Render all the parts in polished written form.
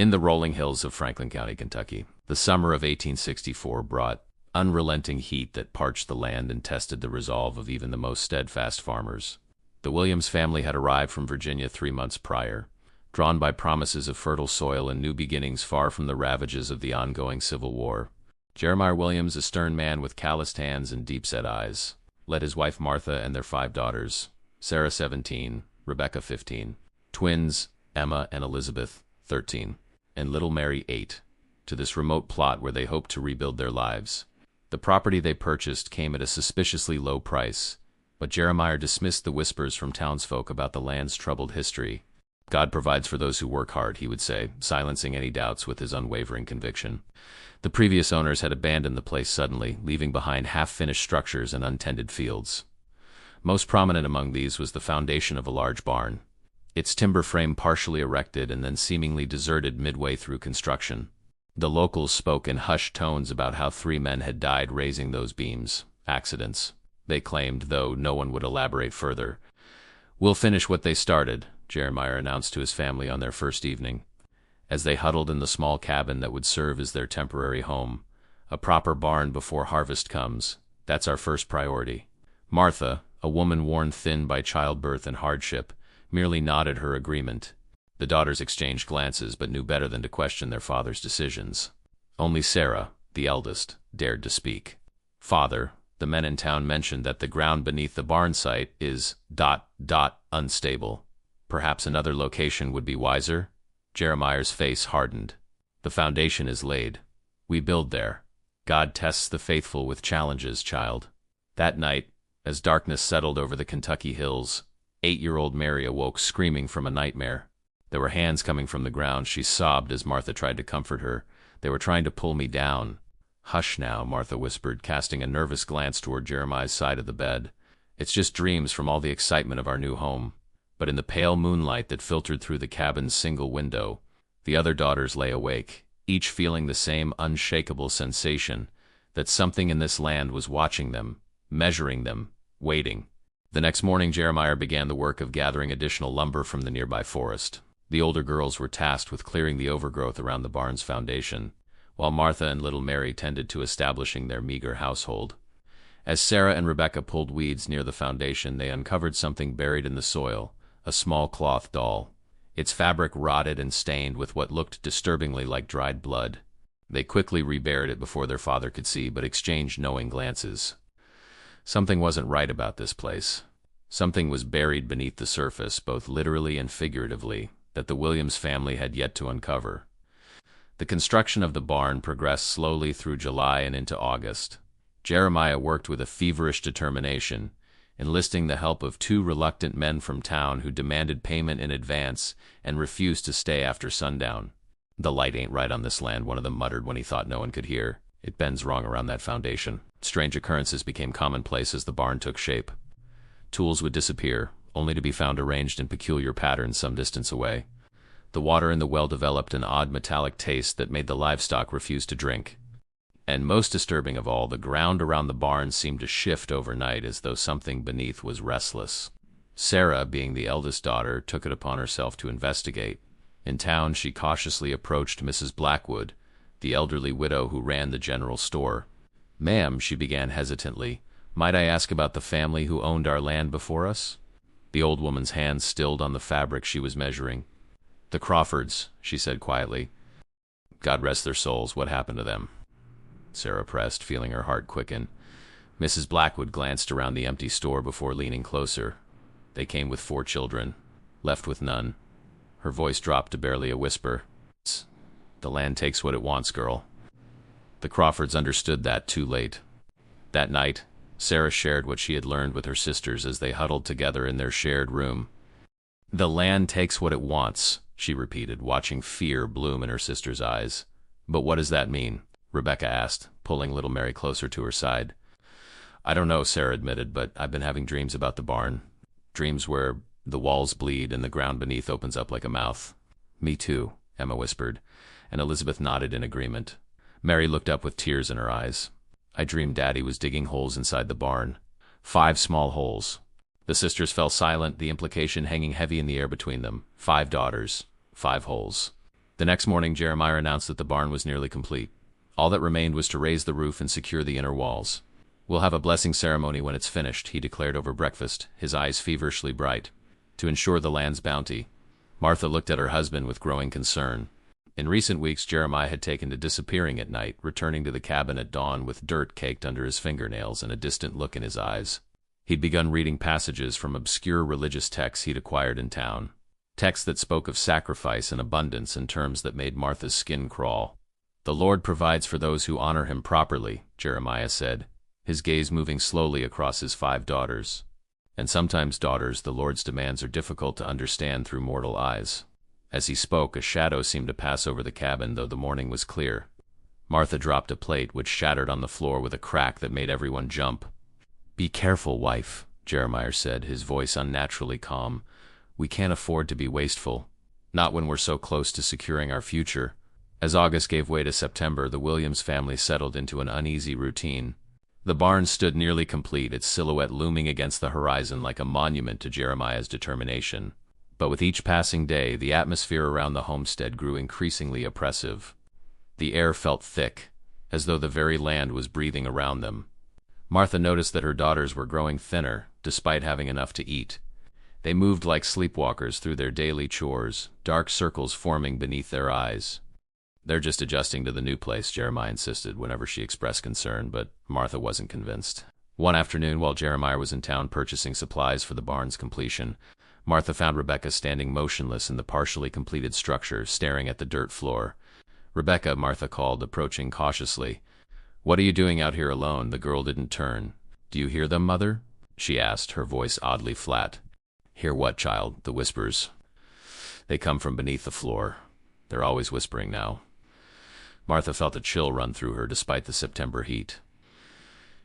In the rolling hills of Franklin County, Kentucky, the summer of 1864 brought unrelenting heat that parched the land and tested the resolve of even the most steadfast farmers. The Williams family had arrived from Virginia 3 months prior, drawn by promises of fertile soil and new beginnings far from the ravages of the ongoing Civil War. Jeremiah Williams, a stern man with calloused hands and deep-set eyes, led his wife Martha and their 5 daughters, Sarah 17, Rebecca 15, twins Emma and Elizabeth 13, and little Mary 8, to this remote plot where they hoped to rebuild their lives. The property they purchased came at a suspiciously low price, but Jeremiah dismissed the whispers from townsfolk about the land's troubled history. God provides for those who work hard, he would say, silencing any doubts with his unwavering conviction. The previous owners had abandoned the place suddenly, leaving behind half-finished structures and untended fields. Most prominent among these was the foundation of a large barn, its timber frame partially erected and then seemingly deserted midway through construction. The locals spoke in hushed tones about how 3 men had died raising those beams. Accidents, they claimed, though no one would elaborate further. "We'll finish what they started," Jeremiah announced to his family on their first evening, as they huddled in the small cabin that would serve as their temporary home. "A proper barn before harvest comes. That's our first priority." Martha, a woman worn thin by childbirth and hardship, merely nodded her agreement. The daughters exchanged glances but knew better than to question their father's decisions. Only Sarah, the eldest, dared to speak. "Father, the men in town mentioned that the ground beneath the barn site is ... unstable. Perhaps another location would be wiser?" Jeremiah's face hardened. "The foundation is laid. We build there. God tests the faithful with challenges, child." That night, as darkness settled over the Kentucky hills, 8-year-old Mary awoke screaming from a nightmare. There were hands coming from the ground, she sobbed as Martha tried to comfort her. "They were trying to pull me down." "Hush now," Martha whispered, casting a nervous glance toward Jeremiah's side of the bed. "It's just dreams from all the excitement of our new home." But in the pale moonlight that filtered through the cabin's single window, the other daughters lay awake, each feeling the same unshakable sensation that something in this land was watching them, measuring them, waiting. The next morning, Jeremiah began the work of gathering additional lumber from the nearby forest. The older girls were tasked with clearing the overgrowth around the barn's foundation, while Martha and little Mary tended to establishing their meager household. As Sarah and Rebecca pulled weeds near the foundation, they uncovered something buried in the soil, a small cloth doll. Its fabric rotted and stained with what looked disturbingly like dried blood. They quickly reburied it before their father could see, but exchanged knowing glances. Something wasn't right about this place. Something was buried beneath the surface, both literally and figuratively, that the Williams family had yet to uncover. The construction of the barn progressed slowly through July and into August. Jeremiah worked with a feverish determination, enlisting the help of 2 reluctant men from town who demanded payment in advance and refused to stay after sundown. "The light ain't right on this land," one of them muttered when he thought no one could hear. "It bends wrong around that foundation." Strange occurrences became commonplace as the barn took shape. Tools would disappear, only to be found arranged in peculiar patterns some distance away. The water in the well developed an odd metallic taste that made the livestock refuse to drink. And most disturbing of all, the ground around the barn seemed to shift overnight as though something beneath was restless. Sarah, being the eldest daughter, took it upon herself to investigate. In town, she cautiously approached Mrs. Blackwood, the elderly widow who ran the general store. "Ma'am," she began hesitantly, "might I ask about the family who owned our land before us?" The old woman's hands stilled on the fabric she was measuring. "The Crawfords," she said quietly. "God rest their souls. What happened to them?" Sarah pressed, feeling her heart quicken. Mrs. Blackwood glanced around the empty store before leaning closer. "They came with 4 children, left with none." Her voice dropped to barely a whisper. "The land takes what it wants, girl." The Crawfords understood that too late. That night, Sarah shared what she had learned with her sisters as they huddled together in their shared room. "The land takes what it wants," she repeated, watching fear bloom in her sister's eyes. "But what does that mean?" Rebecca asked, pulling little Mary closer to her side. "I don't know," Sarah admitted, "but I've been having dreams about the barn. Dreams where the walls bleed and the ground beneath opens up like a mouth." "Me too," Emma whispered, and Elizabeth nodded in agreement. Mary looked up with tears in her eyes. "I dreamed Daddy was digging holes inside the barn. 5 small holes." The sisters fell silent, the implication hanging heavy in the air between them. 5 daughters, 5 holes. The next morning, Jeremiah announced that the barn was nearly complete. All that remained was to raise the roof and secure the inner walls. "We'll have a blessing ceremony when it's finished," he declared over breakfast, his eyes feverishly bright. "To ensure the land's bounty." Martha looked at her husband with growing concern. In recent weeks, Jeremiah had taken to disappearing at night, returning to the cabin at dawn with dirt caked under his fingernails and a distant look in his eyes. He'd begun reading passages from obscure religious texts he'd acquired in town. Texts that spoke of sacrifice and abundance in terms that made Martha's skin crawl. "The Lord provides for those who honor him properly," Jeremiah said, his gaze moving slowly across his 5 daughters. "And sometimes, daughters, the Lord's demands are difficult to understand through mortal eyes." As he spoke, a shadow seemed to pass over the cabin, though the morning was clear. Martha dropped a plate, which shattered on the floor with a crack that made everyone jump. "Be careful, wife," Jeremiah said, his voice unnaturally calm. "We can't afford to be wasteful. Not when we're so close to securing our future." As August gave way to September, the Williams family settled into an uneasy routine. The barn stood nearly complete, its silhouette looming against the horizon like a monument to Jeremiah's determination. But with each passing day, the atmosphere around the homestead grew increasingly oppressive. The air felt thick, as though the very land was breathing around them. Martha noticed that her daughters were growing thinner, despite having enough to eat. They moved like sleepwalkers through their daily chores, dark circles forming beneath their eyes. "They're just adjusting to the new place," Jeremiah insisted whenever she expressed concern, but Martha wasn't convinced. One afternoon, while Jeremiah was in town purchasing supplies for the barn's completion, Martha found Rebecca standing motionless in the partially completed structure, staring at the dirt floor. "Rebecca," Martha called, approaching cautiously. "What are you doing out here alone?" The girl didn't turn. "Do you hear them, Mother?" she asked, her voice oddly flat. "Hear what, child?" "The whispers. They come from beneath the floor. They're always whispering now." Martha felt a chill run through her despite the September heat.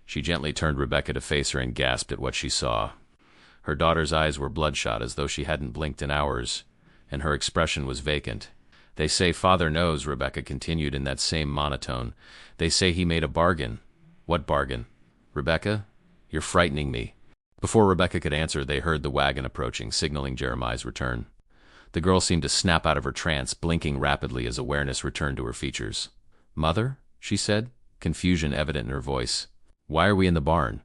She gently turned Rebecca to face her and gasped at what she saw. Her daughter's eyes were bloodshot, as though she hadn't blinked in hours, and her expression was vacant. "They say Father knows," Rebecca continued in that same monotone. "They say he made a bargain." "What bargain?" "Rebecca, you're frightening me." Before Rebecca could answer, they heard the wagon approaching, signaling Jeremiah's return. The girl seemed to snap out of her trance, blinking rapidly as awareness returned to her features. "Mother?" she said, confusion evident in her voice. "Why are we in the barn?"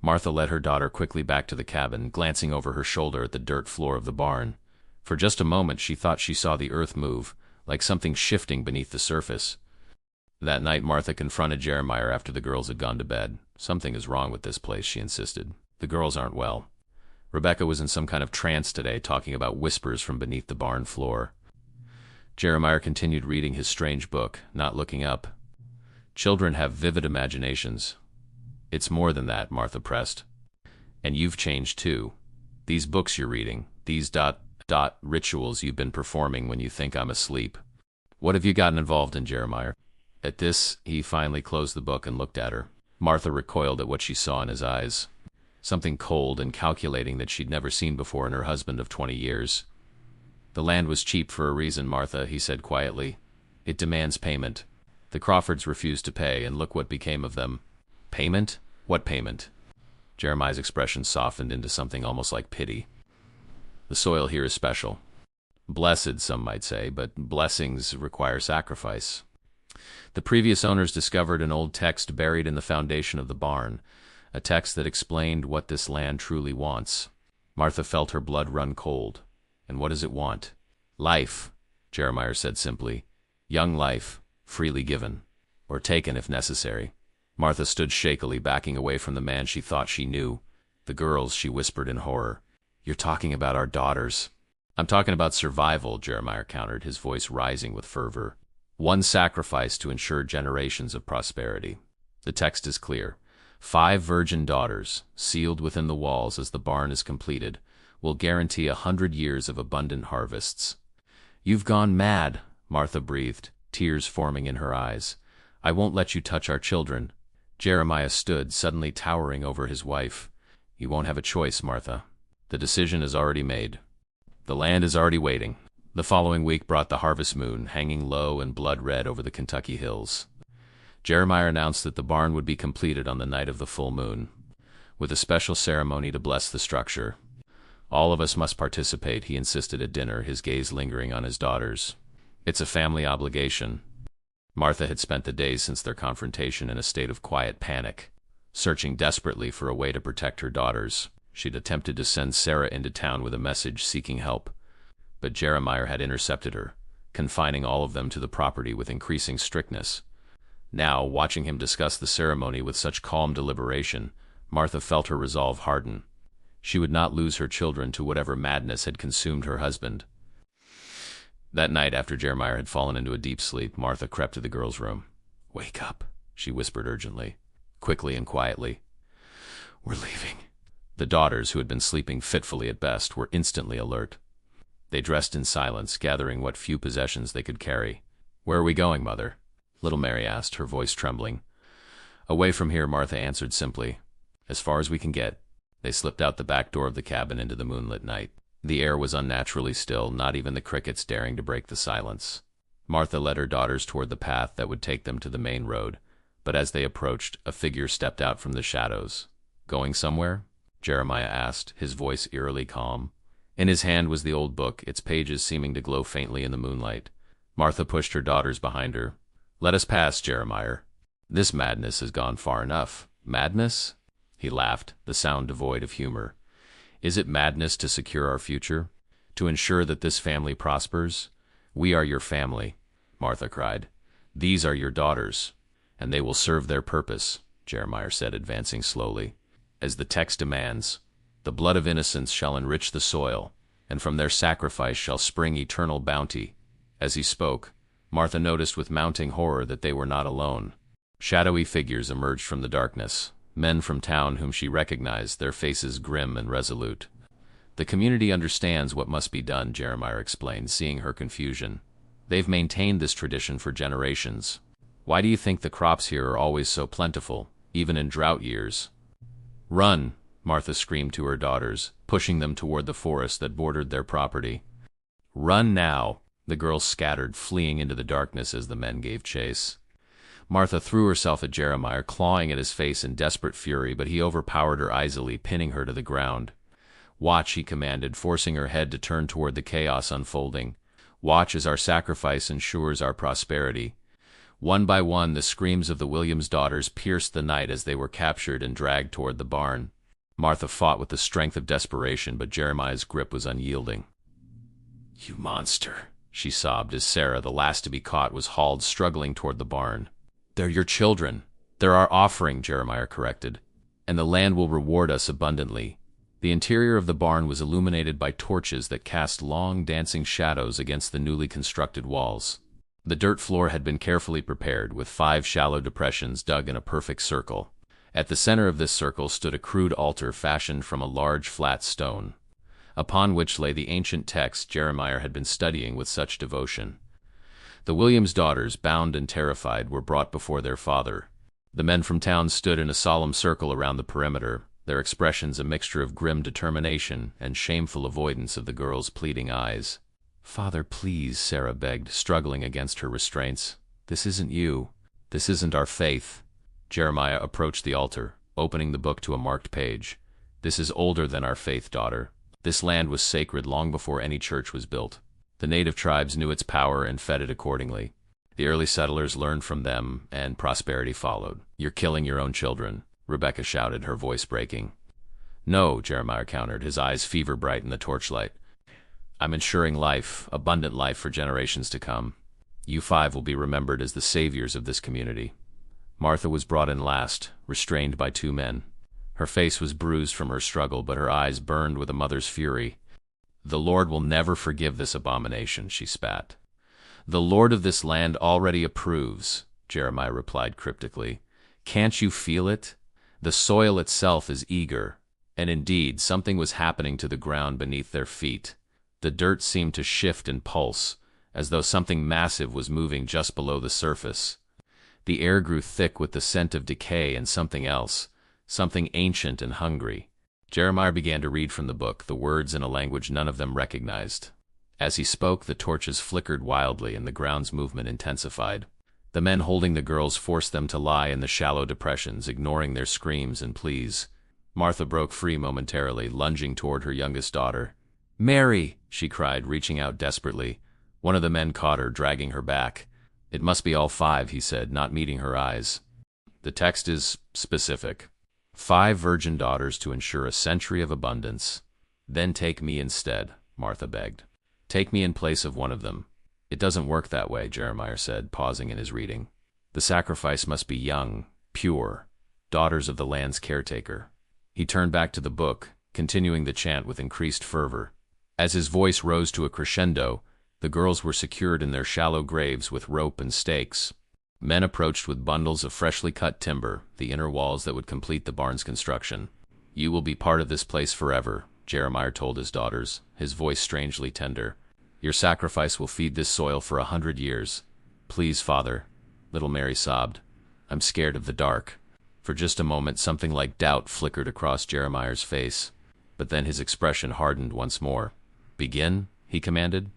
Martha led her daughter quickly back to the cabin, glancing over her shoulder at the dirt floor of the barn. For just a moment she thought she saw the earth move, like something shifting beneath the surface. That night Martha confronted Jeremiah after the girls had gone to bed. "Something is wrong with this place," she insisted. "The girls aren't well. Rebecca was in some kind of trance today, talking about whispers from beneath the barn floor." Jeremiah continued reading his strange book, not looking up. "Children have vivid imaginations." "It's more than that," Martha pressed. "And you've changed too. These books you're reading, these rituals you've been performing when you think I'm asleep. What have you gotten involved in, Jeremiah?" At this, he finally closed the book and looked at her. Martha recoiled at what she saw in his eyes. Something cold and calculating that she'd never seen before in her husband of 20 years. "The land was cheap for a reason, Martha," he said quietly. "It demands payment. The Crawfords refused to pay, and look what became of them." "Payment? What payment?" Jeremiah's expression softened into something almost like pity. "The soil here is special. Blessed, some might say, but blessings require sacrifice. The previous owners discovered an old text buried in the foundation of the barn, a text that explained what this land truly wants." Martha felt her blood run cold. "And what does it want?" "Life," Jeremiah said simply. "Young life, freely given, or taken if necessary." Martha stood shakily, backing away from the man she thought she knew. "The girls," she whispered in horror. "You're talking about our daughters." "I'm talking about survival," Jeremiah countered, his voice rising with fervor. "One sacrifice to ensure generations of prosperity. The text is clear. 5 virgin daughters, sealed within the walls as the barn is completed, will guarantee 100 years of abundant harvests." "You've gone mad," Martha breathed, tears forming in her eyes. "I won't let you touch our children." Jeremiah stood, suddenly towering over his wife. "You won't have a choice, Martha. The decision is already made. The land is already waiting." The following week brought the harvest moon, hanging low and blood-red over the Kentucky hills. Jeremiah announced that the barn would be completed on the night of the full moon, with a special ceremony to bless the structure. "All of us must participate," he insisted at dinner, his gaze lingering on his daughters. It's a family obligation. Martha had spent the days since their confrontation in a state of quiet panic, searching desperately for a way to protect her daughters. She'd attempted to send Sarah into town with a message seeking help, but Jeremiah had intercepted her, confining all of them to the property with increasing strictness. Now, watching him discuss the ceremony with such calm deliberation, Martha felt her resolve harden. She would not lose her children to whatever madness had consumed her husband. That night, after Jeremiah had fallen into a deep sleep, Martha crept to the girl's room. "Wake up," she whispered urgently, quickly and quietly. "We're leaving." The daughters, who had been sleeping fitfully at best, were instantly alert. They dressed in silence, gathering what few possessions they could carry. "Where are we going, Mother?" little Mary asked, her voice trembling. "Away from here," Martha answered simply. "As far as we can get." They slipped out the back door of the cabin into the moonlit night. The air was unnaturally still, not even the crickets daring to break the silence. Martha led her daughters toward the path that would take them to the main road, but as they approached, a figure stepped out from the shadows. "Going somewhere?" Jeremiah asked, his voice eerily calm. In his hand was the old book, its pages seeming to glow faintly in the moonlight. Martha pushed her daughters behind her. "Let us pass, Jeremiah. This madness has gone far enough." "Madness?" He laughed, the sound devoid of humor. "Is it madness to secure our future? To ensure that this family prospers? We are your family," Martha cried. "These are your daughters, and they will serve their purpose," Jeremiah said, advancing slowly. "As the text demands, the blood of innocents shall enrich the soil, and from their sacrifice shall spring eternal bounty." As he spoke, Martha noticed with mounting horror that they were not alone. Shadowy figures emerged from the darkness, men from town whom she recognized, their faces grim and resolute. "The community understands what must be done," Jeremiah explained, seeing her confusion. "They've maintained this tradition for generations. Why do you think the crops here are always so plentiful, even in drought years?" "Run!" Martha screamed to her daughters, pushing them toward the forest that bordered their property. "Run now!" The girls scattered, fleeing into the darkness as the men gave chase. Martha threw herself at Jeremiah, clawing at his face in desperate fury, but he overpowered her easily, pinning her to the ground. "Watch," he commanded, forcing her head to turn toward the chaos unfolding. "Watch as our sacrifice ensures our prosperity." One by one, the screams of the Williams daughters pierced the night as they were captured and dragged toward the barn. Martha fought with the strength of desperation, but Jeremiah's grip was unyielding. "You monster," she sobbed as Sarah, the last to be caught, was hauled struggling toward the barn. "They're your children. They're our offering," Jeremiah corrected, "and the land will reward us abundantly." The interior of the barn was illuminated by torches that cast long, dancing shadows against the newly constructed walls. The dirt floor had been carefully prepared, with 5 shallow depressions dug in a perfect circle. At the center of this circle stood a crude altar fashioned from a large flat stone, upon which lay the ancient text Jeremiah had been studying with such devotion. The Williams daughters, bound and terrified, were brought before their father. The men from town stood in a solemn circle around the perimeter, their expressions a mixture of grim determination and shameful avoidance of the girl's pleading eyes. "Father, please," Sarah begged, struggling against her restraints. "This isn't you. This isn't our faith." Jeremiah approached the altar, opening the book to a marked page. "This is older than our faith, daughter. This land was sacred long before any church was built. The native tribes knew its power and fed it accordingly. The early settlers learned from them, and prosperity followed." "You're killing your own children," Rebecca shouted, her voice breaking. "No," Jeremiah countered, his eyes fever-bright in the torchlight. "I'm ensuring life, abundant life for generations to come. You 5 will be remembered as the saviors of this community." Martha was brought in last, restrained by 2 men. Her face was bruised from her struggle, but her eyes burned with a mother's fury. "The Lord will never forgive this abomination," she spat. "The Lord of this land already approves," Jeremiah replied cryptically. "Can't you feel it? The soil itself is eager." And indeed, something was happening to the ground beneath their feet. The dirt seemed to shift and pulse, as though something massive was moving just below the surface. The air grew thick with the scent of decay and something else, something ancient and hungry. Jeremiah began to read from the book, the words in a language none of them recognized. As he spoke, the torches flickered wildly and the ground's movement intensified. The men holding the girls forced them to lie in the shallow depressions, ignoring their screams and pleas. Martha broke free momentarily, lunging toward her youngest daughter. "Mary!" she cried, reaching out desperately. One of the men caught her, dragging her back. "It must be all 5, he said, not meeting her eyes. "The text is specific. 5 virgin daughters to ensure a century of abundance. Then take me instead," Martha begged. "Take me in place of one of them." "It doesn't work that way," Jeremiah said, pausing in his reading. "The sacrifice must be young, pure, daughters of the land's caretaker." He turned back to the book, continuing the chant with increased fervor. As his voice rose to a crescendo, the girls were secured in their shallow graves with rope and stakes. Men approached with bundles of freshly cut timber, the inner walls that would complete the barn's construction. "You will be part of this place forever," Jeremiah told his daughters, his voice strangely tender. "Your sacrifice will feed this soil for 100 years. Please, Father," little Mary sobbed. "I'm scared of the dark." For just a moment, something like doubt flickered across Jeremiah's face, but then his expression hardened once more. "Begin," he commanded.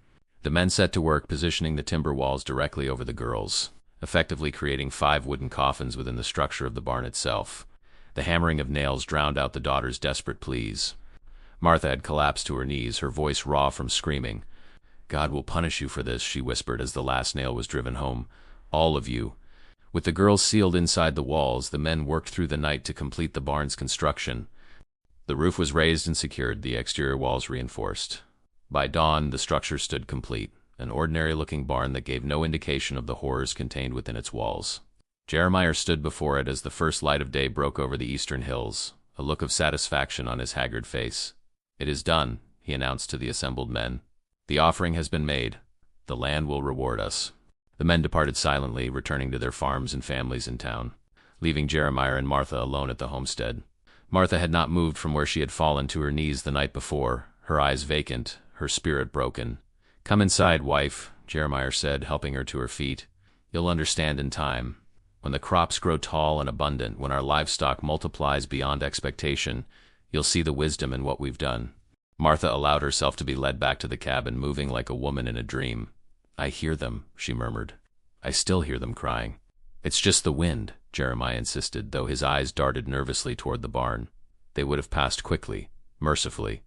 The men set to work positioning the timber walls directly over the girls, effectively creating 5 wooden coffins within the structure of the barn itself. The hammering of nails drowned out the daughters' desperate pleas. Martha had collapsed to her knees, her voice raw from screaming. "God will punish you for this," she whispered as the last nail was driven home. "All of you." With the girls sealed inside the walls, the men worked through the night to complete the barn's construction. The roof was raised and secured, the exterior walls reinforced. By dawn, the structure stood complete, an ordinary-looking barn that gave no indication of the horrors contained within its walls. Jeremiah stood before it as the first light of day broke over the eastern hills, a look of satisfaction on his haggard face. "It is done," he announced to the assembled men. "The offering has been made. The land will reward us." The men departed silently, returning to their farms and families in town, leaving Jeremiah and Martha alone at the homestead. Martha had not moved from where she had fallen to her knees the night before, her eyes vacant, her spirit broken. "Come inside, wife," Jeremiah said, helping her to her feet. "You'll understand in time. When the crops grow tall and abundant, when our livestock multiplies beyond expectation, you'll see the wisdom in what we've done." Martha allowed herself to be led back to the cabin, moving like a woman in a dream. "I hear them," she murmured. "I still hear them crying." "It's just the wind," Jeremiah insisted, though his eyes darted nervously toward the barn. They would have passed quickly, mercifully.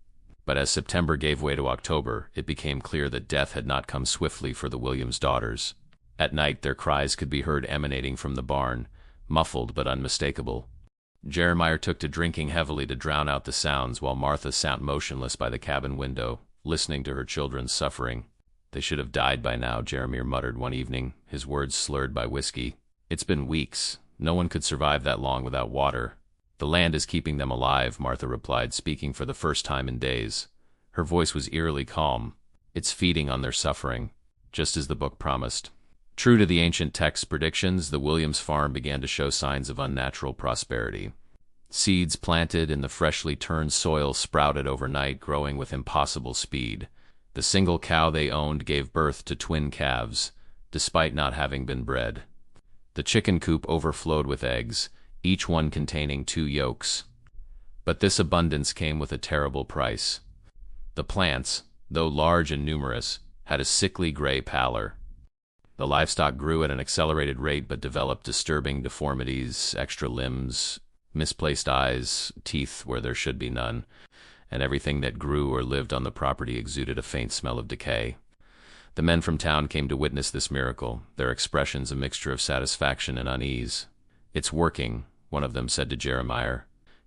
But as September gave way to October, it became clear that death had not come swiftly for the Williams daughters. At night, their cries could be heard emanating from the barn, muffled but unmistakable. Jeremiah took to drinking heavily to drown out the sounds, while Martha sat motionless by the cabin window, listening to her children's suffering. "They should have died by now," Jeremiah muttered one evening, his words slurred by whiskey. "It's been weeks. No one could survive that long without water." "The land is keeping them alive," Martha replied, speaking for the first time in days. Her voice was eerily calm. "It's feeding on their suffering, just as the book promised." True to the ancient text's predictions, the Williams farm began to show signs of unnatural prosperity. Seeds planted in the freshly turned soil sprouted overnight, growing with impossible speed. The single cow they owned gave birth to twin calves, despite not having been bred. The chicken coop overflowed with eggs, each one containing 2 yolks. But this abundance came with a terrible price. The plants, though large and numerous, had a sickly gray pallor. The livestock grew at an accelerated rate but developed disturbing deformities, extra limbs, misplaced eyes, teeth where there should be none, and everything that grew or lived on the property exuded a faint smell of decay. The men from town came to witness this miracle, their expressions a mixture of satisfaction and unease. "It's working," one of them said to Jeremiah,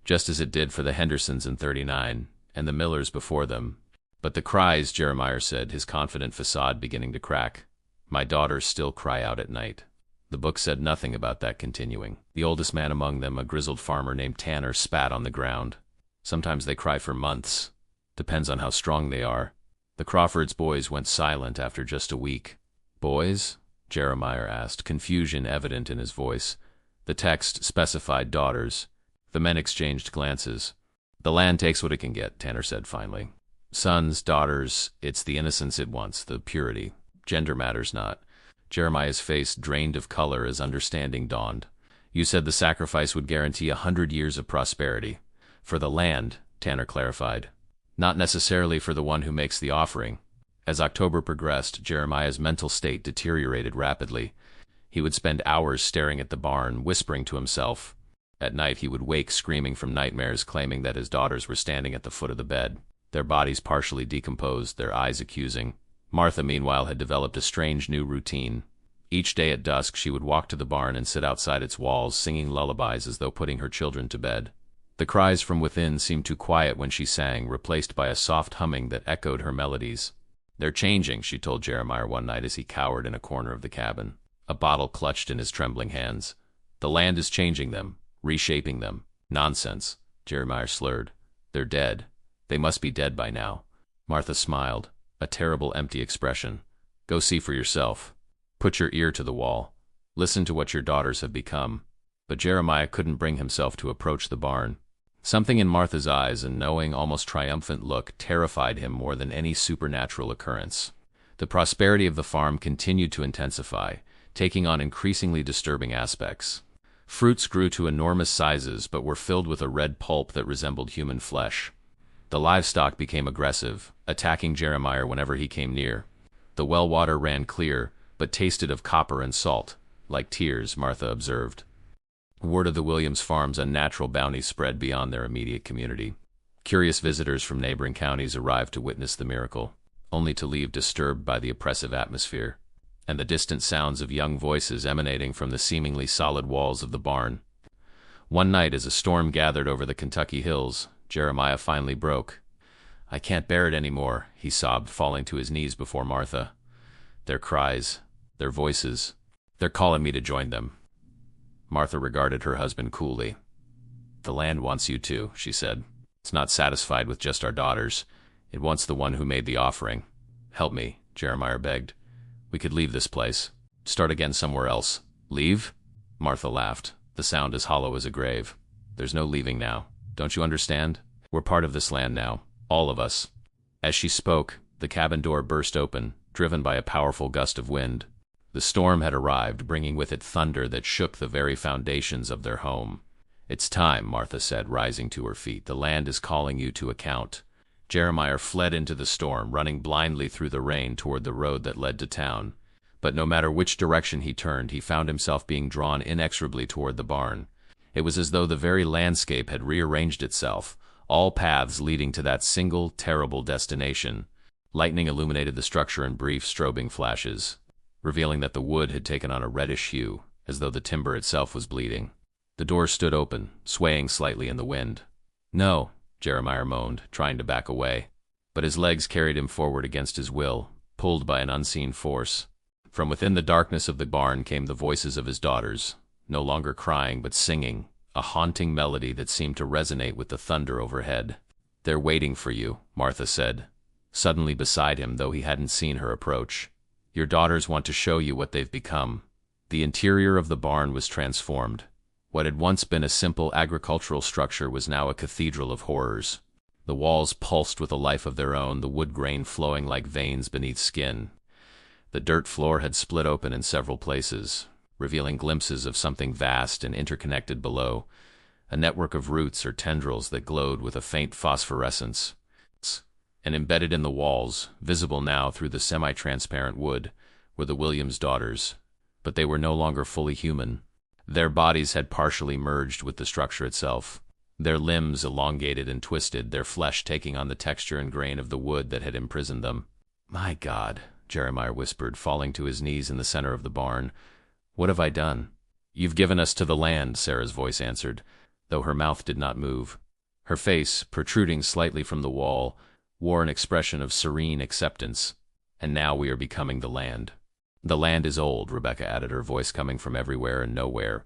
"just as it did for the Hendersons in '39, and the Millers before them." "But the cries," Jeremiah said, his confident facade beginning to crack. "My daughters still cry out at night." The book said nothing about that continuing. The oldest man among them, a grizzled farmer named Tanner, spat on the ground. "Sometimes they cry for months. Depends on how strong they are." The Crawfords' boys went silent after just a week. "Boys?" Jeremiah asked, confusion evident in his voice. The text specified daughters. The men exchanged glances. "The land takes what it can get," Tanner said finally. "Sons, daughters, it's the innocence it wants, the purity. Gender matters not." Jeremiah's face drained of color as understanding dawned. "You said the sacrifice would guarantee 100 years of prosperity." "For the land," Tanner clarified. "Not necessarily for the one who makes the offering." As October progressed, Jeremiah's mental state deteriorated rapidly. He would spend hours staring at the barn, whispering to himself. At night he would wake screaming from nightmares, claiming that his daughters were standing at the foot of the bed, their bodies partially decomposed, their eyes accusing. Martha, meanwhile, had developed a strange new routine. Each day at dusk, she would walk to the barn and sit outside its walls, singing lullabies as though putting her children to bed. The cries from within seemed too quiet when she sang, replaced by a soft humming that echoed her melodies. "They're changing," she told Jeremiah one night as he cowered in a corner of the cabin, a bottle clutched in his trembling hands. "The land is changing them, reshaping them." "Nonsense," Jeremiah slurred. "They're dead. They must be dead by now." Martha smiled, a terrible empty expression. "Go see for yourself. Put your ear to the wall. Listen to what your daughters have become." But Jeremiah couldn't bring himself to approach the barn. Something in Martha's eyes, a knowing, almost triumphant look, terrified him more than any supernatural occurrence. The prosperity of the farm continued to intensify, taking on increasingly disturbing aspects. Fruits grew to enormous sizes but were filled with a red pulp that resembled human flesh. The livestock became aggressive, attacking Jeremiah whenever he came near. The well water ran clear, but tasted of copper and salt, like tears, Martha observed. Word of the Williams farm's unnatural bounty spread beyond their immediate community. Curious visitors from neighboring counties arrived to witness the miracle, only to leave disturbed by the oppressive atmosphere and the distant sounds of young voices emanating from the seemingly solid walls of the barn. One night, as a storm gathered over the Kentucky hills, Jeremiah finally broke. "I can't bear it anymore," he sobbed, falling to his knees before Martha. "Their cries, their voices, they're calling me to join them." Martha regarded her husband coolly. "The land wants you too," she said. "It's not satisfied with just our daughters. It wants the one who made the offering. Help me," Jeremiah begged. "We could leave this place. Start again somewhere else." "Leave?" Martha laughed, the sound as hollow as a grave. "There's no leaving now. Don't you understand? We're part of this land now. All of us." As she spoke, the cabin door burst open, driven by a powerful gust of wind. The storm had arrived, bringing with it thunder that shook the very foundations of their home. "It's time," Martha said, rising to her feet. "The land is calling you to account." Jeremiah fled into the storm, running blindly through the rain toward the road that led to town. But no matter which direction he turned, he found himself being drawn inexorably toward the barn. It was as though the very landscape had rearranged itself, all paths leading to that single, terrible destination. Lightning illuminated the structure in brief, strobing flashes, revealing that the wood had taken on a reddish hue, as though the timber itself was bleeding. The door stood open, swaying slightly in the wind. "No," Jeremiah moaned, trying to back away. But his legs carried him forward against his will, pulled by an unseen force. From within the darkness of the barn came the voices of his daughters, no longer crying but singing, a haunting melody that seemed to resonate with the thunder overhead. "They're waiting for you," Martha said, suddenly beside him, though he hadn't seen her approach. "Your daughters want to show you what they've become." The interior of the barn was transformed. What had once been a simple agricultural structure was now a cathedral of horrors. The walls pulsed with a life of their own, the wood grain flowing like veins beneath skin. The dirt floor had split open in several places, revealing glimpses of something vast and interconnected below, a network of roots or tendrils that glowed with a faint phosphorescence. And embedded in the walls, visible now through the semi-transparent wood, were the Williams daughters. But they were no longer fully human. Their bodies had partially merged with the structure itself, their limbs elongated and twisted, their flesh taking on the texture and grain of the wood that had imprisoned them. "My God," Jeremiah whispered, falling to his knees in the center of the barn. "What have I done?" "You've given us to the land," Sarah's voice answered, though her mouth did not move. Her face, protruding slightly from the wall, wore an expression of serene acceptance. "And now we are becoming the land." "The land is old," Rebecca added, her voice coming from everywhere and nowhere.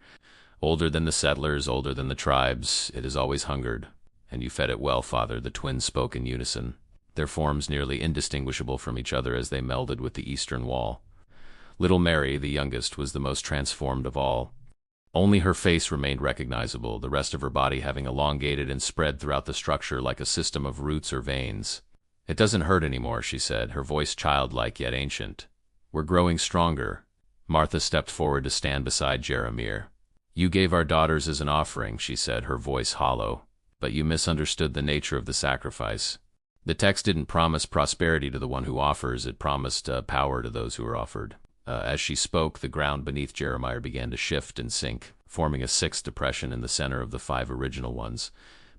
"Older than the settlers, older than the tribes. It has always hungered. And you fed it well, Father," the twins spoke in unison, their forms nearly indistinguishable from each other as they melded with the eastern wall. Little Mary, the youngest, was the most transformed of all. Only her face remained recognizable, the rest of her body having elongated and spread throughout the structure like a system of roots or veins. "It doesn't hurt anymore," she said, her voice childlike yet ancient. "We're growing stronger." Martha stepped forward to stand beside Jeremiah. "You gave our daughters as an offering," she said, her voice hollow, "but you misunderstood the nature of the sacrifice. The text didn't promise prosperity to the one who offers, it promised power to those who are offered." As she spoke, the ground beneath Jeremiah began to shift and sink, forming a sixth depression in the center of the 5 original ones.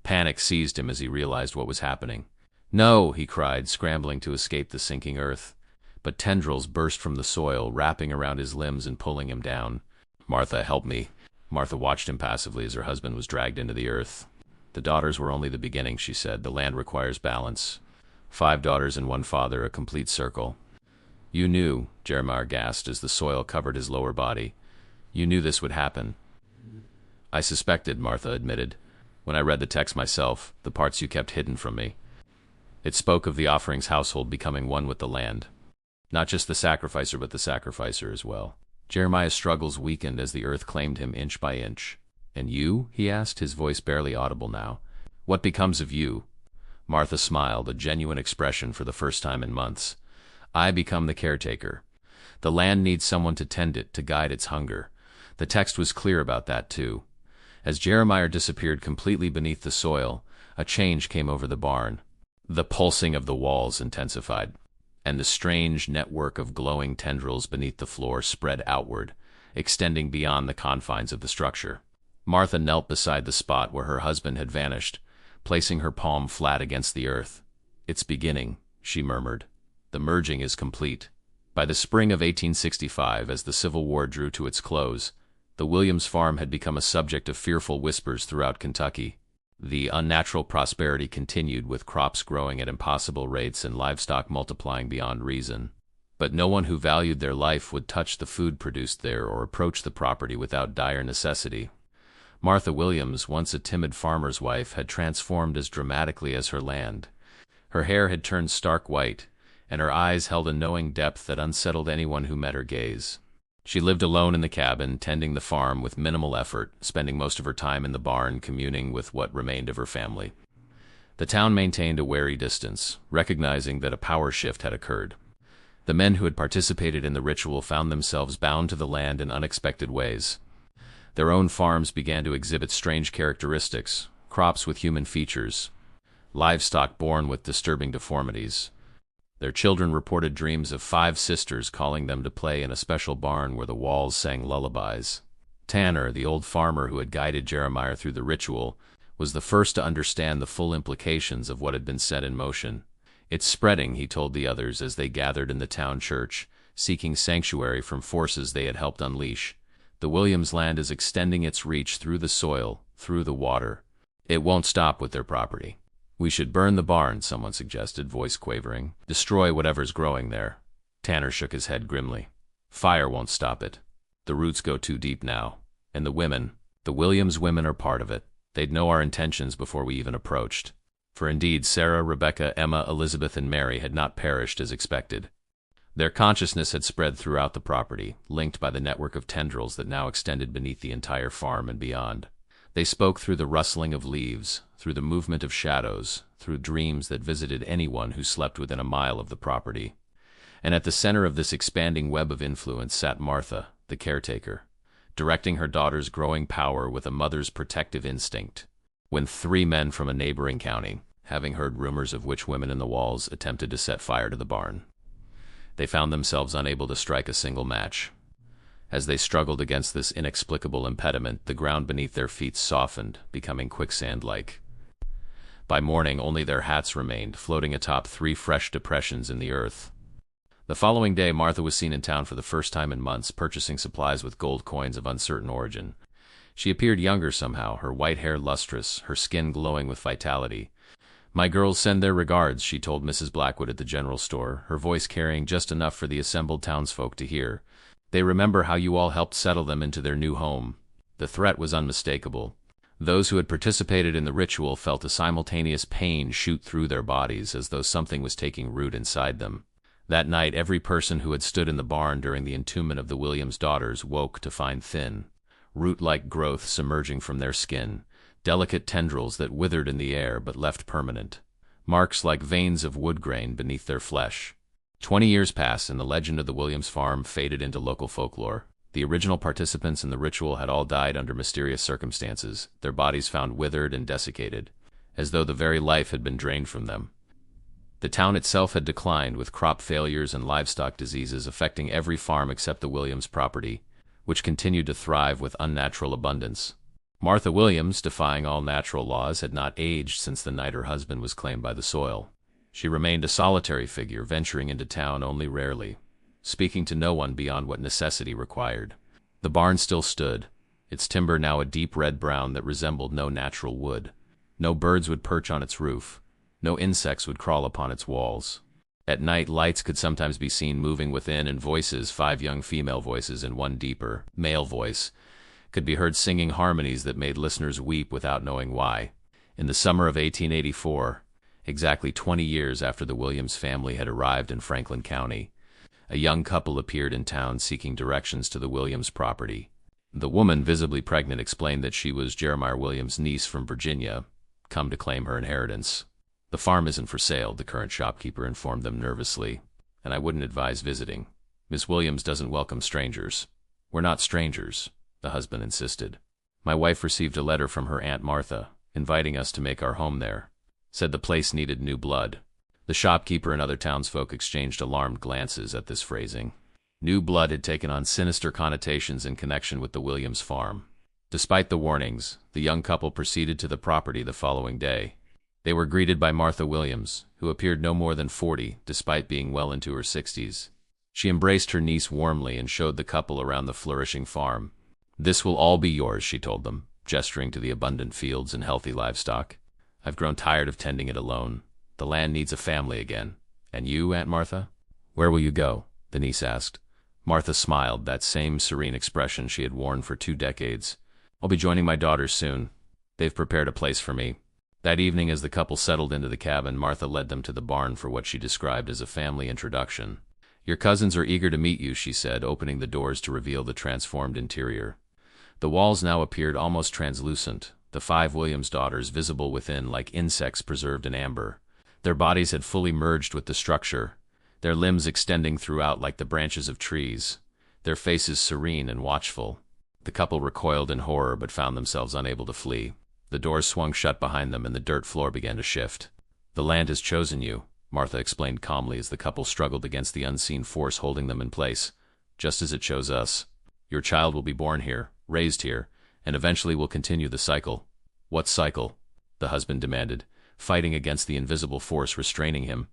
Panic seized him as he realized what was happening. "No!" he cried, scrambling to escape the sinking earth. but tendrils burst from the soil, wrapping around his limbs and pulling him down. "Martha, help me." Martha watched impassively as her husband was dragged into the earth. "The daughters were only the beginning," she said. "The land requires balance. 5 daughters and 1 father, a complete circle." "You knew," Jeremiah gasped as the soil covered his lower body. "You knew this would happen." "I suspected," Martha admitted. "When I read the text myself, the parts you kept hidden from me. It spoke of the offering's household becoming one with the land. Not just the sacrificer, but the sacrificer as well." Jeremiah's struggles weakened as the earth claimed him inch by inch. "And you?" he asked, his voice barely audible now. "What becomes of you?" Martha smiled, a genuine expression for the first time in months. "I become the caretaker. The land needs someone to tend it, to guide its hunger." The text was clear about that too. As Jeremiah disappeared completely beneath the soil, a change came over the barn. The pulsing of the walls intensified, and the strange network of glowing tendrils beneath the floor spread outward, extending beyond the confines of the structure. Martha knelt beside the spot where her husband had vanished, placing her palm flat against the earth. "It's beginning," she murmured. "The merging is complete." By the spring of 1865, as the Civil War drew to its close, the Williams farm had become a subject of fearful whispers throughout Kentucky. The unnatural prosperity continued, with crops growing at impossible rates and livestock multiplying beyond reason. But no one who valued their life would touch the food produced there or approach the property without dire necessity. Martha Williams, once a timid farmer's wife, had transformed as dramatically as her land. Her hair had turned stark white, and her eyes held a knowing depth that unsettled anyone who met her gaze. She lived alone in the cabin, tending the farm with minimal effort, spending most of her time in the barn communing with what remained of her family. The town maintained a wary distance, recognizing that a power shift had occurred. The men who had participated in the ritual found themselves bound to the land in unexpected ways. Their own farms began to exhibit strange characteristics, crops with human features, livestock born with disturbing deformities. Their children reported dreams of 5 sisters calling them to play in a special barn where the walls sang lullabies. Tanner, the old farmer who had guided Jeremiah through the ritual, was the first to understand the full implications of what had been set in motion. "It's spreading," he told the others as they gathered in the town church, seeking sanctuary from forces they had helped unleash. "The Williams land is extending its reach through the soil, through the water. It won't stop with their property." "We should burn the barn," someone suggested, voice quavering. "Destroy whatever's growing there." Tanner shook his head grimly. "Fire won't stop it. The roots go too deep now. And the Williams women are part of it. They'd know our intentions before we even approached." For indeed, Sarah, Rebecca, Emma, Elizabeth, and Mary had not perished as expected. Their consciousness had spread throughout the property, linked by the network of tendrils that now extended beneath the entire farm and beyond. They spoke through the rustling of leaves, through the movement of shadows, through dreams that visited anyone who slept within a mile of the property. And at the center of this expanding web of influence sat Martha, the caretaker, directing her daughter's growing power with a mother's protective instinct. When 3 men from a neighboring county, having heard rumors of witch women in the walls, attempted to set fire to the barn, they found themselves unable to strike a single match. As they struggled against this inexplicable impediment, the ground beneath their feet softened, becoming quicksand-like. By morning, only their hats remained, floating atop 3 fresh depressions in the earth. The following day, Martha was seen in town for the first time in months, purchasing supplies with gold coins of uncertain origin. She appeared younger somehow, her white hair lustrous, her skin glowing with vitality. "My girls send their regards," she told Mrs. Blackwood at the general store, her voice carrying just enough for the assembled townsfolk to hear. "They remember how you all helped settle them into their new home." The threat was unmistakable. Those who had participated in the ritual felt a simultaneous pain shoot through their bodies, as though something was taking root inside them. That night, every person who had stood in the barn during the entombment of the Williams daughters woke to find thin, root-like growth submerging from their skin, delicate tendrils that withered in the air but left permanent, marks like veins of wood grain beneath their flesh. 20 years passed, and the legend of the Williams farm faded into local folklore. The original participants in the ritual had all died under mysterious circumstances, their bodies found withered and desiccated, as though the very life had been drained from them. The town itself had declined, with crop failures and livestock diseases affecting every farm except the Williams property, which continued to thrive with unnatural abundance. Martha Williams, defying all natural laws, had not aged since the night her husband was claimed by the soil. She remained a solitary figure, venturing into town only rarely, speaking to no one beyond what necessity required. The barn still stood, its timber now a deep red-brown that resembled no natural wood. No birds would perch on its roof. No insects would crawl upon its walls. At night, lights could sometimes be seen moving within, and voices, 5 young female voices and 1 deeper, male voice, could be heard singing harmonies that made listeners weep without knowing why. In the summer of 1884, exactly 20 years after the Williams family had arrived in Franklin County, a young couple appeared in town seeking directions to the Williams property. The woman, visibly pregnant, explained that she was Jeremiah Williams' niece from Virginia, come to claim her inheritance. "The farm isn't for sale," the current shopkeeper informed them nervously, "and I wouldn't advise visiting. Miss Williams doesn't welcome strangers." "We're not strangers," the husband insisted. "My wife received a letter from her Aunt Martha, inviting us to make our home there. Said the place needed new blood." The shopkeeper and other townsfolk exchanged alarmed glances at this phrasing. New blood had taken on sinister connotations in connection with the Williams farm. Despite the warnings, the young couple proceeded to the property the following day. They were greeted by Martha Williams, who appeared no more than 40, despite being well into her 60s. She embraced her niece warmly and showed the couple around the flourishing farm. "This will all be yours," she told them, gesturing to the abundant fields and healthy livestock. "I've grown tired of tending it alone. The land needs a family again. And you, Aunt Martha?" "Where will you go?" the niece asked. Martha smiled, that same serene expression she had worn for 2 decades. "I'll be joining my daughters soon. They've prepared a place for me." That evening, as the couple settled into the cabin, Martha led them to the barn for what she described as a family introduction. "Your cousins are eager to meet you," she said, opening the doors to reveal the transformed interior. The walls now appeared almost translucent, the 5 Williams daughters visible within like insects preserved in amber. Their bodies had fully merged with the structure, their limbs extending throughout like the branches of trees, their faces serene and watchful. The couple recoiled in horror but found themselves unable to flee. The doors swung shut behind them and the dirt floor began to shift. "The land has chosen you," Martha explained calmly as the couple struggled against the unseen force holding them in place. "Just as it chose us. Your child will be born here, raised here, and eventually will continue the cycle." "What cycle?" the husband demanded, fighting against the invisible force restraining him.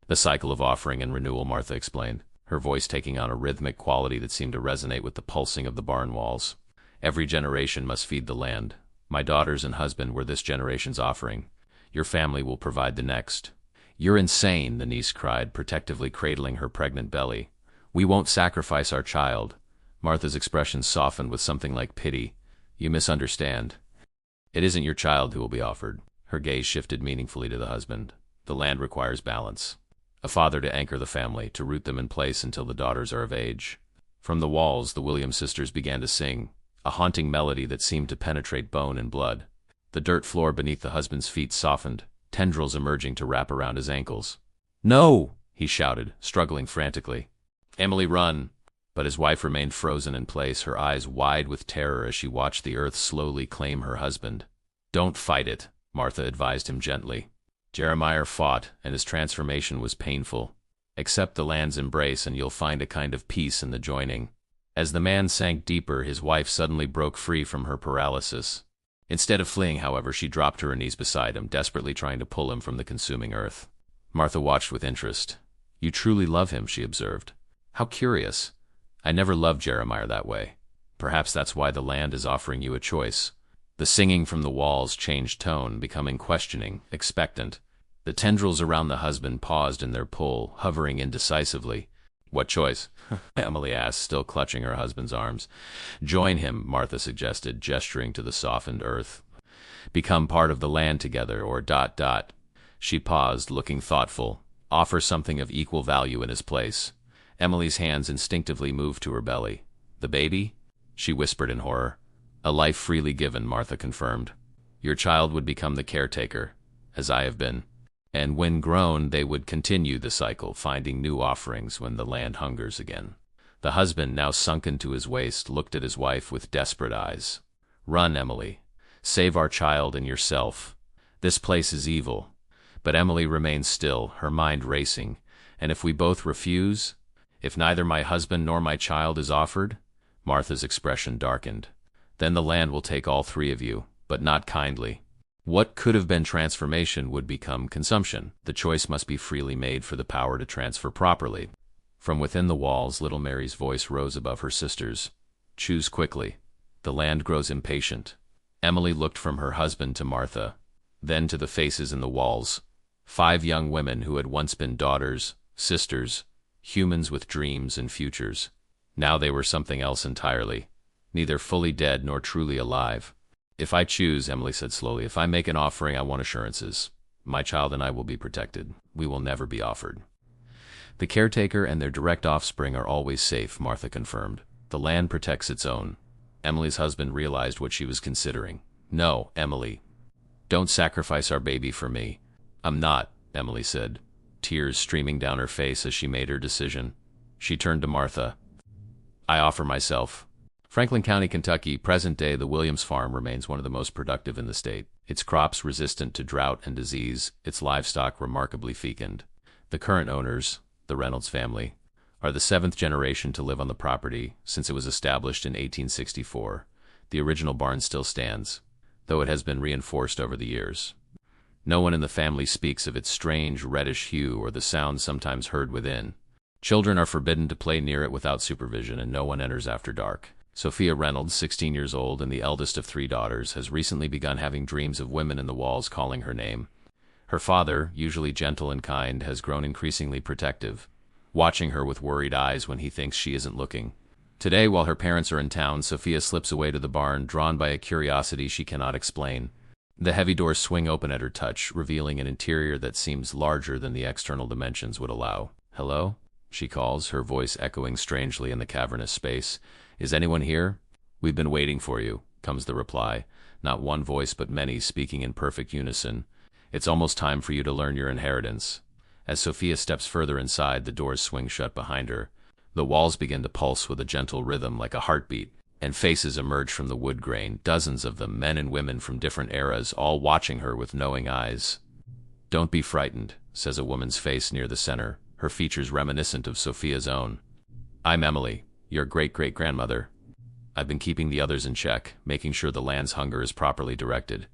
"The cycle of offering and renewal," Martha explained, her voice taking on a rhythmic quality that seemed to resonate with the pulsing of the barn walls. "Every generation must feed the land. My daughters and husband were this generation's offering. Your family will provide the next." "You're insane," the niece cried, protectively cradling her pregnant belly. "We won't sacrifice our child." Martha's expression softened with something like pity. "You misunderstand. It isn't your child who will be offered." Her gaze shifted meaningfully to the husband. "The land requires balance. A father to anchor the family, to root them in place until the daughters are of age." From the walls, the Williams sisters began to sing, a haunting melody that seemed to penetrate bone and blood. The dirt floor beneath the husband's feet softened, tendrils emerging to wrap around his ankles. "No!" he shouted, struggling frantically. "Emily, run!" But his wife remained frozen in place, her eyes wide with terror as she watched the earth slowly claim her husband. "Don't fight it," Martha advised him gently. Jeremiah fought, and his transformation was painful. "Accept the land's embrace and you'll find a kind of peace in the joining." As the man sank deeper, his wife suddenly broke free from her paralysis. Instead of fleeing, however, she dropped to her knees beside him, desperately trying to pull him from the consuming earth. Martha watched with interest. "You truly love him," she observed. "How curious. I never loved Jeremiah that way. Perhaps that's why the land is offering you a choice." The singing from the walls changed tone, becoming questioning, expectant. The tendrils around the husband paused in their pull, hovering indecisively. "What choice?" Emily asked, still clutching her husband's arms. "Join him," Martha suggested, gesturing to the softened earth. "Become part of the land together, or ... She paused, looking thoughtful. "Offer something of equal value in his place." Emily's hands instinctively moved to her belly. "The baby?" she whispered in horror. "A life freely given," Martha confirmed. "Your child would become the caretaker, as I have been. And when grown, they would continue the cycle, finding new offerings when the land hungers again." The husband, now sunken to his waist, looked at his wife with desperate eyes. "Run, Emily. Save our child and yourself. This place is evil." But Emily remained still, her mind racing. "And if we both refuse? If neither my husband nor my child is offered?" Martha's expression darkened. "Then the land will take all 3 of you, but not kindly." What could have been transformation would become consumption. The choice must be freely made for the power to transfer properly. From within the walls, little Mary's voice rose above her sister's. Choose quickly. The land grows impatient. Emily looked from her husband to Martha, then to the faces in the walls. 5 young women who had once been daughters, sisters, humans with dreams and futures. Now they were something else entirely, neither fully dead nor truly alive. If I choose, Emily said slowly, if I make an offering, I want assurances. My child and I will be protected. We will never be offered. The caretaker and their direct offspring are always safe, Martha confirmed. The land protects its own. Emily's husband realized what she was considering. No, Emily. Don't sacrifice our baby for me. I'm not, Emily said, tears streaming down her face as she made her decision. She turned to Martha. I offer myself. Franklin County, Kentucky, present day, the Williams Farm remains one of the most productive in the state. Its crops resistant to drought and disease, its livestock remarkably fecund. The current owners, the Reynolds family, are the 7th generation to live on the property since it was established in 1864. The original barn still stands, though it has been reinforced over the years. No one in the family speaks of its strange reddish hue or the sounds sometimes heard within. Children are forbidden to play near it without supervision, and no one enters after dark. Sophia Reynolds, 16 years old and the eldest of 3 daughters, has recently begun having dreams of women in the walls calling her name. Her father, usually gentle and kind, has grown increasingly protective, watching her with worried eyes when he thinks she isn't looking. Today, while her parents are in town, Sophia slips away to the barn, drawn by a curiosity she cannot explain. The heavy doors swing open at her touch, revealing an interior that seems larger than the external dimensions would allow. Hello? She calls, her voice echoing strangely in the cavernous space. Is anyone here? We've been waiting for you, comes the reply. Not one voice but many, speaking in perfect unison. It's almost time for you to learn your inheritance. As Sophia steps further inside, the doors swing shut behind her. The walls begin to pulse with a gentle rhythm like a heartbeat, and faces emerge from the wood grain, dozens of them, men and women from different eras, all watching her with knowing eyes. Don't be frightened, says a woman's face near the center, her features reminiscent of Sophia's own. I'm Emily, your great-great-grandmother. I've been keeping the others in check, making sure the land's hunger is properly directed.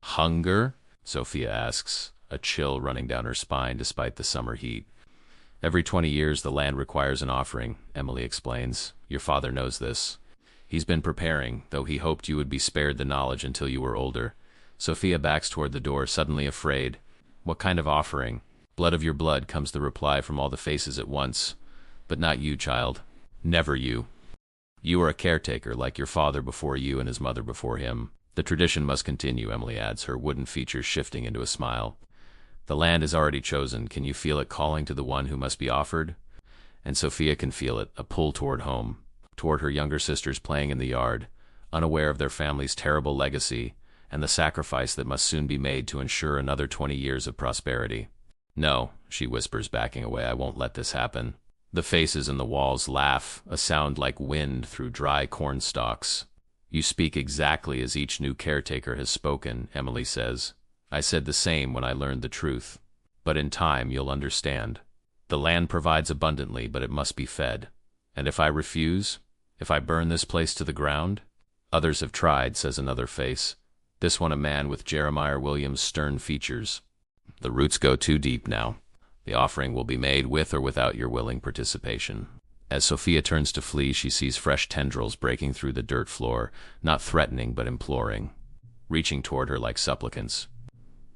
Hunger? Sophia asks, a chill running down her spine despite the summer heat. Every 20 years the land requires an offering, Emily explains. Your father knows this. He's been preparing, though he hoped you would be spared the knowledge until you were older. Sophia backs toward the door, suddenly afraid. What kind of offering? Blood of your blood, comes the reply from all the faces at once. But not you, child. Never you. You are a caretaker, like your father before you and his mother before him. The tradition must continue, Emily adds, her wooden features shifting into a smile. The land is already chosen. Can you feel it calling to the one who must be offered? And Sophia can feel it, a pull toward home, toward her younger sisters playing in the yard, unaware of their family's terrible legacy and the sacrifice that must soon be made to ensure another 20 years of prosperity. No, she whispers, backing away, I won't let this happen. The faces in the walls laugh, a sound like wind through dry corn stalks. You speak exactly as each new caretaker has spoken, Emily says. I said the same when I learned the truth. But in time you'll understand. The land provides abundantly, but it must be fed. And if I refuse? If I burn this place to the ground? Others have tried, says another face. This one a man with Jeremiah Williams' stern features. The roots go too deep now. The offering will be made with or without your willing participation. As Sophia turns to flee, she sees fresh tendrils breaking through the dirt floor, not threatening but imploring, reaching toward her like supplicants.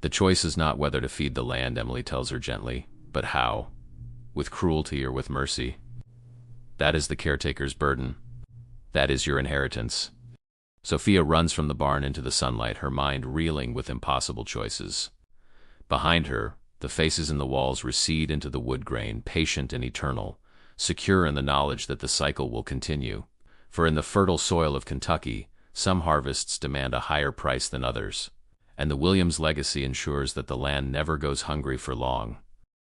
The choice is not whether to feed the land, Emily tells her gently, but how. With cruelty or with mercy. That is the caretaker's burden. That is your inheritance. Sophia runs from the barn into the sunlight, her mind reeling with impossible choices. Behind her, the faces in the walls recede into the wood grain, patient and eternal, secure in the knowledge that the cycle will continue. For in the fertile soil of Kentucky, some harvests demand a higher price than others, and the Williams legacy ensures that the land never goes hungry for long.